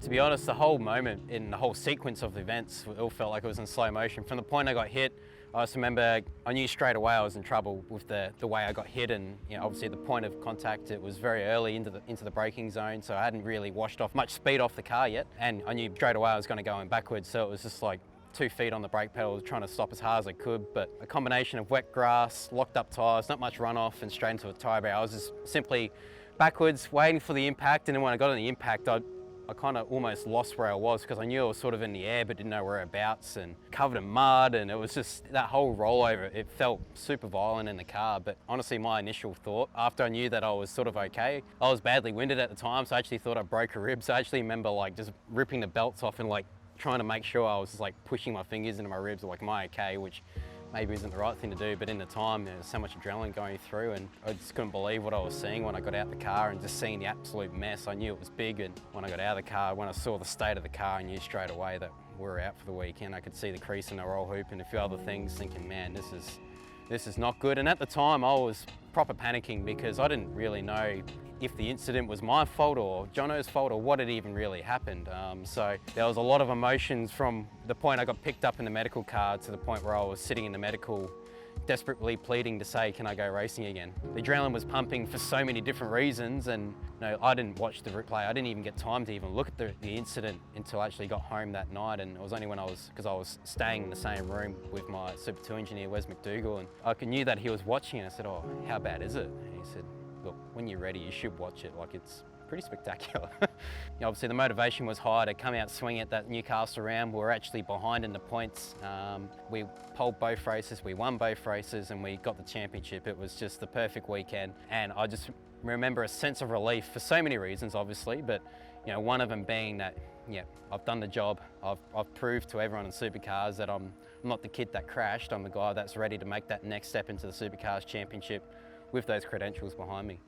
To be honest, the whole moment in the whole sequence of events, it all felt like it was in slow motion. From the point I got hit, I just remember I knew straight away I was in trouble with the way I got hit, and obviously the point of contact, it was very early into the braking zone, so I hadn't really washed off much speed off the car yet, and I knew straight away I was going to go in backwards, so it was just like 2 feet on the brake pedal, trying to stop as hard as I could. But a combination of wet grass, locked up tyres, not much runoff, and straight into a tyre barrier. I was just simply backwards, waiting for the impact, and then when I got on the impact, I kind of almost lost where I was, because I knew I was sort of in the air but didn't know whereabouts, and covered in mud, and it was just that whole rollover. It felt super violent in the car, but honestly my initial thought, after I knew that I was sort of okay, I was badly winded at the time, so I actually thought I broke a rib. So I actually remember like just ripping the belts off and like trying to make sure I was just like pushing my fingers into my ribs, like, am I okay? Which maybe isn't the right thing to do, but in the time there was so much adrenaline going through, and I just couldn't believe what I was seeing when I got out the car, and just seeing the absolute mess. I knew it was big, and when I got out of the car, when I saw the state of the car, I knew straight away that we were out for the weekend. I could see the crease in the roll hoop and a few other things, thinking, man, this is not good. And at the time I was proper panicking, because I didn't really know if the incident was my fault or Jono's fault or what had even really happened. So there was a lot of emotions from the point I got picked up in the medical car to the point where I was sitting in the medical, desperately pleading to say, can I go racing again? The adrenaline was pumping for so many different reasons, and I didn't watch the replay. I didn't even get time to even look at the incident until I actually got home that night, and it was only when because I was staying in the same room with my Super 2 engineer, Wes McDougall, and I knew that he was watching, and I said, oh, how bad is it? And he said, look, when you're ready, you should watch it. Like, it's pretty spectacular. Obviously the motivation was high to come out swinging at that Newcastle round. We were actually behind in the points. We poled both races, we won both races, and we got the championship. It was just the perfect weekend, and I just remember a sense of relief for so many reasons, obviously, but one of them being that, yeah, I've done the job. I've proved to everyone in Supercars that I'm not the kid that crashed. I'm the guy that's ready to make that next step into the Supercars championship with those credentials behind me.